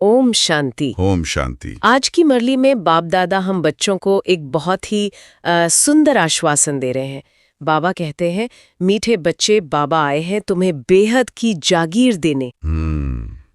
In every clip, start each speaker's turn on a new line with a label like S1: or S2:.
S1: ओम शांति।
S2: ओम शांति।
S1: आज की मुरली में बाप दादा हम बच्चों को एक बहुत ही सुंदर आश्वासन दे रहे हैं। बाबा कहते हैं, मीठे बच्चे, बाबा आए हैं तुम्हें बेहद की जागीर देने।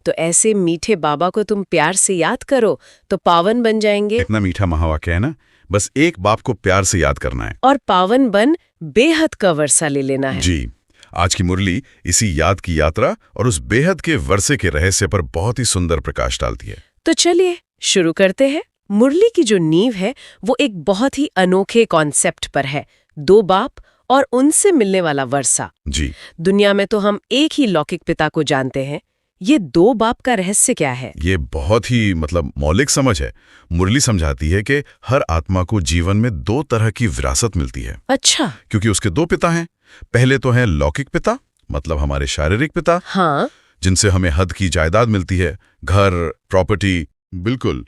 S1: तो ऐसे मीठे बाबा को तुम प्यार से याद करो तो पावन बन जाएंगे।
S2: इतना मीठा महावाक्य है ना, बस एक बाप को प्यार से याद करना है
S1: और पावन बन बेहद का वर्षा ले लेना है।
S2: जी। आज की मुरली इसी याद की यात्रा और उस बेहद के वर्षे के रहस्य पर बहुत ही सुंदर प्रकाश डालती है।
S1: तो चलिए शुरू करते हैं। मुरली की जो नींव है वो एक बहुत ही अनोखे कॉन्सेप्ट पर है, दो बाप और उनसे मिलने वाला वर्षा।
S2: जी।
S1: दुनिया में तो हम एक ही लौकिक पिता को जानते हैं, ये दो बाप का रहस्य क्या है?
S2: ये बहुत ही मौलिक समझ है। मुरली समझाती है कि हर आत्मा को जीवन में दो तरह की विरासत मिलती है।
S1: अच्छा।
S2: क्योंकि उसके दो पिता हैं। पहले तो है लौकिक पिता, मतलब हमारे शारीरिक पिता।
S1: हाँ।
S2: जिनसे हमें हद की जायदाद मिलती है, घर, प्रॉपर्टी। बिल्कुल,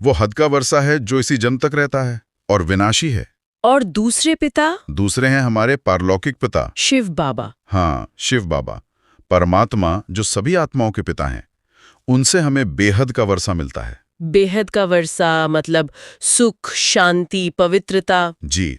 S2: वो हद का वर्षा है जो इसी जन्म तक रहता है और विनाशी है।
S1: और दूसरे पिता?
S2: दूसरे हैं हमारे पारलौकिक पिता,
S1: शिव बाबा।
S2: हाँ, शिव बाबा, परमात्मा, जो सभी आत्माओं के पिता हैं। उनसे हमें बेहद का वर्षा मिलता है।
S1: बेहद का वर्षा मतलब सुख, शांति, पवित्रता।
S2: जी,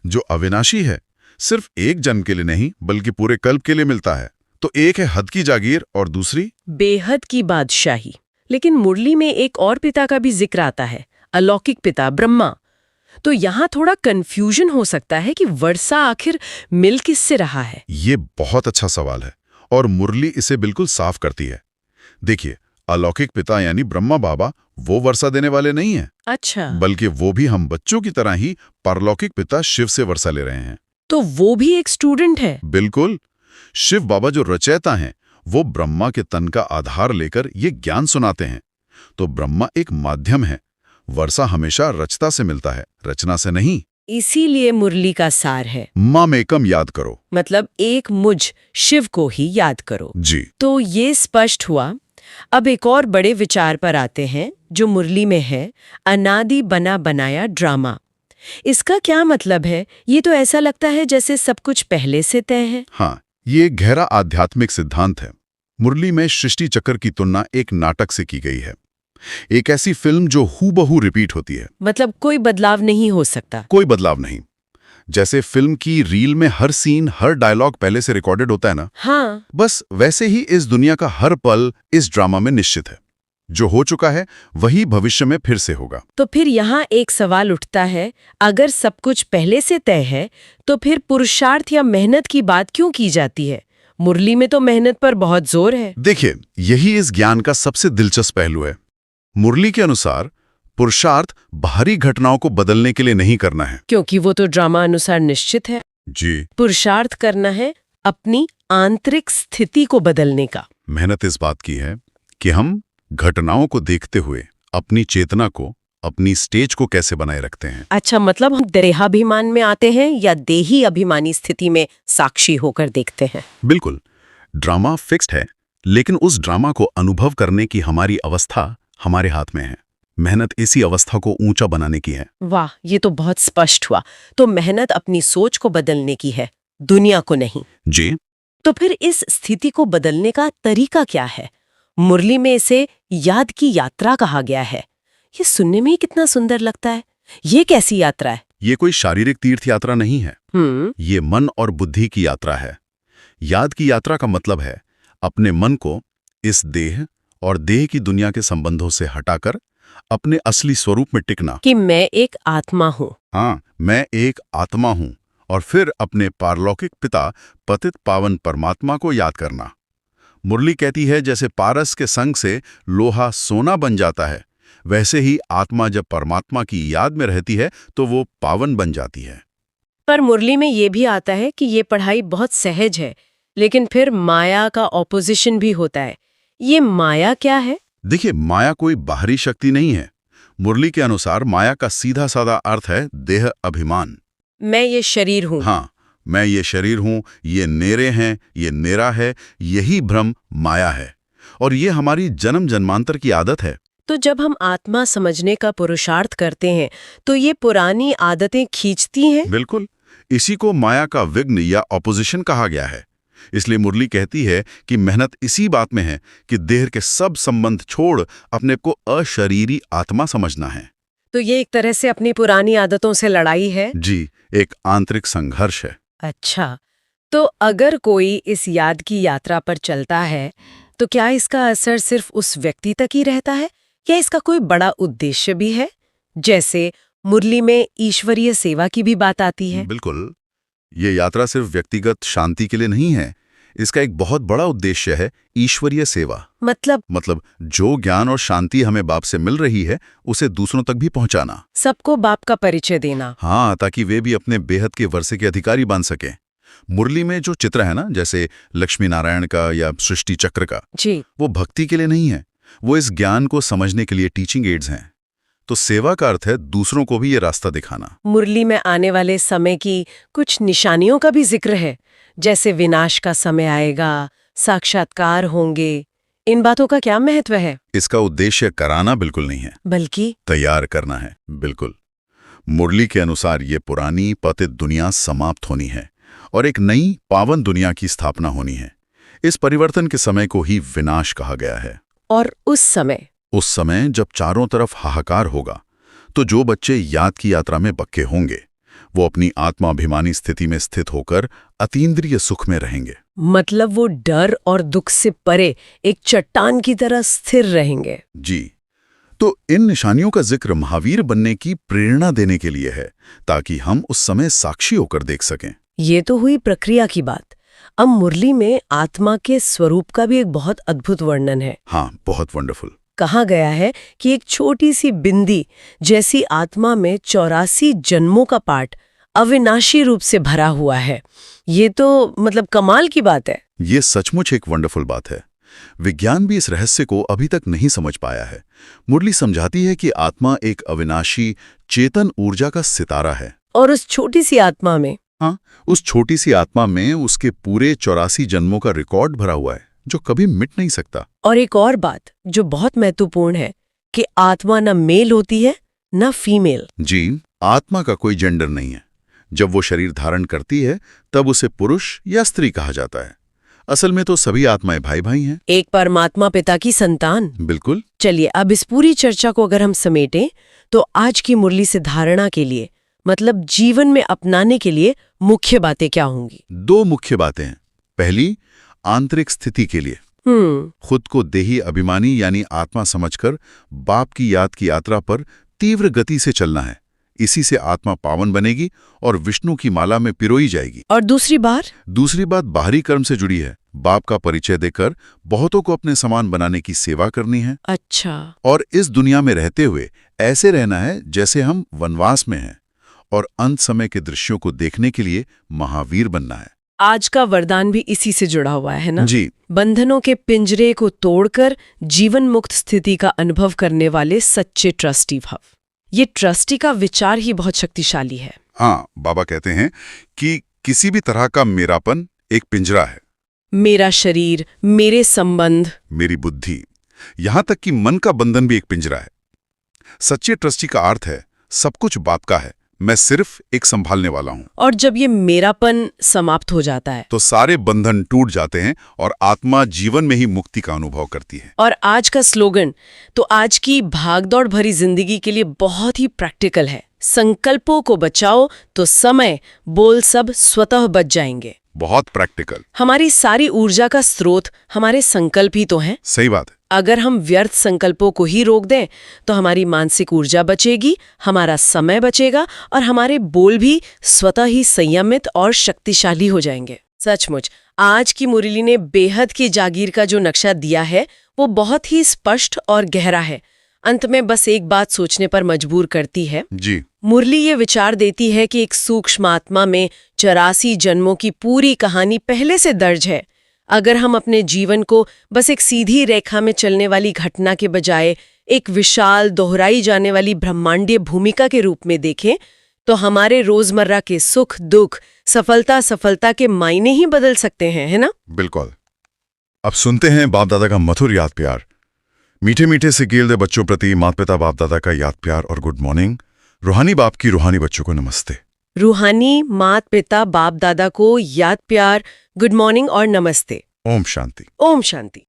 S2: जो अविनाशी है, सिर्फ एक जन्म के लिए नहीं बल्कि पूरे कल्प के लिए मिलता है। तो एक है हद की जागीर और दूसरी
S1: बेहद की बादशाही। लेकिन मुरली में एक और पिता का भी जिक्र आता है, अलौकिक पिता ब्रह्मा। तो यहाँ थोड़ा कंफ्यूजन हो सकता है कि वर्षा आखिर मिल किससे रहा है।
S2: ये बहुत अच्छा सवाल है और मुरली इसे बिल्कुल साफ करती है। देखिए, अलौकिक पिता यानी ब्रह्मा बाबा वो वर्षा देने वाले नहीं हैं।
S1: अच्छा।
S2: बल्कि वो भी हम बच्चों की तरह ही परलौकिक पिता शिव से वर्षा ले रहे हैं।
S1: तो वो भी एक स्टूडेंट है?
S2: बिल्कुल। शिव बाबा जो रचयिता हैं, वो ब्रह्मा के तन का आधार लेकर ये ज्ञान सुनाते हैं। तो ब्रह्मा एक माध्यम है। वर्षा हमेशा रचता से मिलता है, रचना से नहीं।
S1: इसीलिए मुरली का सार है
S2: मामेकम याद करो,
S1: मतलब एक मुझ शिव को ही याद करो।
S2: जी।
S1: तो ये स्पष्ट हुआ। अब एक और बड़े विचार पर आते हैं जो मुरली में है, अनादि बना बनाया ड्रामा। इसका क्या मतलब है? ये तो ऐसा लगता है जैसे सब कुछ पहले से तय है।
S2: हाँ, ये गहरा आध्यात्मिक सिद्धांत है। मुरली में सृष्टि चक्र की तुलना एक नाटक से की गई है, एक ऐसी फिल्म जो हूबहू रिपीट होती है।
S1: मतलब कोई बदलाव नहीं हो सकता?
S2: कोई बदलाव नहीं। जैसे फिल्म की रील में हर सीन, हर डायलॉग पहले से रिकॉर्डेड होता है ना।
S1: हाँ।
S2: बस वैसे ही इस दुनिया का हर पल इस ड्रामा में निश्चित है। जो हो चुका है वही भविष्य में फिर से होगा।
S1: तो फिर यहाँ एक सवाल उठता है, अगर सब कुछ पहले से तय है तो फिर पुरुषार्थ या मेहनत की बात क्यों की जाती है? मुरली में तो मेहनत पर बहुत जोर है।
S2: देखिए, यही इस ज्ञान का सबसे दिलचस्प पहलू है। मुरली के अनुसार पुरुषार्थ बाहरी घटनाओं को बदलने के लिए नहीं करना है,
S1: क्योंकि वो तो ड्रामा अनुसार निश्चित है।
S2: जी।
S1: पुरुषार्थ करना है अपनी आंतरिक स्थिति को बदलने का।
S2: मेहनत इस बात की है कि हम घटनाओं को देखते हुए अपनी चेतना को, अपनी स्टेज को कैसे बनाए रखते हैं।
S1: अच्छा, मतलब हम देहाभिमान में आते हैं या देही अभिमानी स्थिति में साक्षी होकर देखते हैं?
S2: बिल्कुल। ड्रामा फिक्स्ड है, लेकिन उस ड्रामा को अनुभव करने की हमारी अवस्था हमारे हाथ में है। मेहनत इसी अवस्था को ऊंचा बनाने की है।
S1: वाह, ये तो बहुत स्पष्ट हुआ। तो मेहनत अपनी सोच को बदलने की है, दुनिया को नहीं।
S2: जी।
S1: तो फिर इस स्थिति को बदलने का तरीका क्या है? मुरली में इसे याद की यात्रा कहा गया है। ये सुनने में ही कितना सुंदर लगता है। ये कैसी यात्रा है?
S2: ये कोई शारीरिक तीर्थ यात्रा नहीं है। ये मन और बुद्धि की यात्रा है। याद की यात्रा का मतलब है अपने मन को इस देह और देह की दुनिया के संबंधों से हटाकर अपने असली स्वरूप में टिकना।
S1: कि मैं एक आत्मा हूँ।
S2: हाँ, मैं एक आत्मा हूँ। और फिर अपने पारलौकिक पिता पतित पावन परमात्मा को याद करना। मुरली कहती है, जैसे पारस के संग से लोहा सोना बन जाता है, वैसे ही आत्मा जब परमात्मा की याद में रहती है तो वो पावन बन जाती है।
S1: पर मुरली में ये भी आता है कि ये पढ़ाई बहुत सहज है, लेकिन फिर माया का ऑपोजिशन भी होता है। ये माया क्या है?
S2: देखिए, माया कोई बाहरी शक्ति नहीं है। मुरली के अनुसार माया का सीधा साधा अर्थ है देह अभिमान।
S1: मैं ये शरीर हूँ।
S2: हाँ, मैं ये शरीर हूँ, ये मेरे हैं, ये मेरा है, यही भ्रम माया है। और ये हमारी जन्म जन्मांतर की आदत है।
S1: तो जब हम आत्मा समझने का पुरुषार्थ करते हैं तो ये पुरानी आदतें खींचती हैं?
S2: बिल्कुल। इसी को माया का विघ्न या ऑपोजिशन कहा गया है। इसलिए मुरली कहती है कि मेहनत इसी बात में है कि देह के सब संबंध छोड़ अपने को अशरीरी आत्मा समझना है।
S1: तो ये एक तरह से अपनी पुरानी आदतों से लड़ाई है।
S2: जी, एक आंतरिक संघर्ष है।
S1: अच्छा, तो अगर कोई इस याद की यात्रा पर चलता है तो क्या इसका असर सिर्फ उस व्यक्ति तक ही रहता है या इसका कोई बड़ा उद्देश्य भी है? जैसे मुरली में ईश्वरीय सेवा की भी बात आती है।
S2: बिल्कुल, ये यात्रा सिर्फ व्यक्तिगत शांति के लिए नहीं है। इसका एक बहुत बड़ा उद्देश्य है ईश्वरीय सेवा। मतलब जो ज्ञान और शांति हमें बाप से मिल रही है उसे दूसरों तक भी पहुंचाना,
S1: सबको बाप का परिचय देना।
S2: हाँ, ताकि वे भी अपने बेहद के वर्षे के अधिकारी बन सकें। मुरली में जो चित्र है ना, जैसे लक्ष्मी नारायण का या सृष्टि चक्र का,
S1: जी,
S2: वो भक्ति के लिए नहीं है, वो इस ज्ञान को समझने के लिए टीचिंग एड्स हैं। तो सेवा का अर्थ है दूसरों को भी ये रास्ता दिखाना।
S1: मुरली में आने वाले समय की कुछ निशानियों का भी जिक्र है, जैसे विनाश का समय आएगा, साक्षात्कार होंगे। इन बातों का क्या महत्व है?
S2: इसका उद्देश्य कराना बिल्कुल नहीं है,
S1: बल्कि
S2: तैयार करना है। बिल्कुल, मुरली के अनुसार ये पुरानी पतित दुनिया समाप्त होनी है और एक नई पावन दुनिया की स्थापना होनी है। इस परिवर्तन के समय को ही विनाश कहा गया है।
S1: और उस समय
S2: जब चारों तरफ हाहाकार होगा, तो जो बच्चे याद की यात्रा में पक्के होंगे वो अपनी आत्माभिमानी स्थिति में स्थित होकर अतीन्द्रिय सुख में रहेंगे।
S1: मतलब वो डर और दुख से परे एक चट्टान की तरह स्थिर रहेंगे।
S2: जी, तो इन निशानियों का जिक्र महावीर बनने की प्रेरणा देने के लिए है, ताकि हम उस समय साक्षी होकर देख सकें।
S1: ये तो हुई प्रक्रिया की बात। अब मुरली में आत्मा के स्वरूप का भी एक बहुत अद्भुत वर्णन है।
S2: हाँ, बहुत वंडरफुल।
S1: कहा गया है कि एक छोटी सी बिंदी जैसी आत्मा में 84 जन्मों का पाठ अविनाशी रूप से भरा हुआ है। ये तो मतलब कमाल की बात है।
S2: ये सचमुच एक वंडरफुल बात है। विज्ञान भी इस रहस्य को अभी तक नहीं समझ पाया है। मुरली समझाती है कि आत्मा एक अविनाशी चेतन ऊर्जा का सितारा है,
S1: और उस छोटी सी आत्मा में
S2: उस छोटी सी आत्मा में उसके पूरे 84 जन्मों का रिकॉर्ड भरा हुआ है, जो कभी मिट नहीं सकता।
S1: और एक और बात जो बहुत महत्वपूर्ण है कि आत्मा न मेल होती है न फीमेल।
S2: जी, आत्मा का कोई जेंडर नहीं है। जब वो शरीर धारण करती है तब उसे पुरुष या स्त्री कहा जाता है। असल में तो सभी आत्माएं भाई भाई हैं,
S1: एक परमात्मा पिता की संतान।
S2: बिल्कुल।
S1: चलिए, अब इस पूरी चर्चा को अगर हम समेटें तो आज की मुरली से धारणा के लिए, मतलब जीवन में अपनाने के लिए मुख्य बातें क्या होंगी?
S2: 2 मुख्य बातें हैं। पहली, आंतरिक स्थिति के लिए खुद को देही अभिमानी यानी आत्मा समझकर बाप की याद की यात्रा पर तीव्र गति से चलना है। इसी से आत्मा पावन बनेगी और विष्णु की माला में पिरोई जाएगी।
S1: और दूसरी बात
S2: बाहरी कर्म से जुड़ी है। बाप का परिचय देकर बहुतों को अपने समान बनाने की सेवा करनी है।
S1: अच्छा।
S2: और इस दुनिया में रहते हुए ऐसे रहना है जैसे हम वनवास में हैं, और अंत समय के दृश्यों को देखने के लिए महावीर बनना है।
S1: आज का वरदान भी इसी से जुड़ा हुआ है ना?
S2: जी।
S1: बंधनों के पिंजरे को तोड़कर जीवन मुक्त स्थिति का अनुभव करने वाले सच्चे ट्रस्टी भव। ये ट्रस्टी का विचार ही बहुत शक्तिशाली है।
S2: हाँ, बाबा कहते हैं कि किसी भी तरह का मेरापन एक पिंजरा है।
S1: मेरा शरीर, मेरे संबंध,
S2: मेरी बुद्धि, यहां तक कि मन का बंधन भी एक पिंजरा है। सच्चे ट्रस्टी का अर्थ है सब कुछ बाप का है, मैं सिर्फ एक संभालने वाला हूं।
S1: और जब ये मेरापन समाप्त हो जाता है
S2: तो सारे बंधन टूट जाते हैं और आत्मा जीवन में ही मुक्ति का अनुभव करती है।
S1: और आज का स्लोगन तो आज की भागदौड़ भरी जिंदगी के लिए बहुत ही प्रैक्टिकल है। संकल्पों को बचाओ तो समय, बोल सब स्वतः बच जाएंगे।
S2: बहुत प्रैक्टिकल।
S1: हमारी सारी ऊर्जा का स्रोत हमारे संकल्प ही तो हैं।
S2: सही बात है।
S1: अगर हम व्यर्थ संकल्पों को ही रोक दें तो हमारी मानसिक ऊर्जा बचेगी, हमारा समय बचेगा और हमारे बोल भी स्वतः ही संयमित और शक्तिशाली हो जाएंगे। सचमुच आज की मुरली ने बेहद की जागीर का जो नक्शा दिया है वो बहुत ही स्पष्ट और गहरा है। अंत में बस एक बात सोचने पर मजबूर करती है।
S2: जी।
S1: मुरली ये विचार देती है कि एक सूक्ष्म आत्मा में 84 जन्मों की पूरी कहानी पहले से दर्ज है। अगर हम अपने जीवन को बस एक सीधी रेखा में चलने वाली घटना के बजाय एक विशाल दोहराई जाने वाली ब्रह्मांडीय भूमिका के रूप में देखें तो हमारे रोजमर्रा के सुख दुख, सफलता के मायने ही बदल सकते हैं, है ना?
S2: बिल्कुल। अब सुनते हैं बाप दादा का मधुर याद प्यार। मीठे मीठे से गेल दे बच्चों प्रति माता पिता बाप दादा का याद प्यार और गुड मॉर्निंग। रूहानी बाप की रूहानी बच्चों को नमस्ते।
S1: रूहानी मात पिता बाप दादा को याद प्यार गुड मॉर्निंग और नमस्ते।
S2: ओम शांति।
S1: ओम शांति।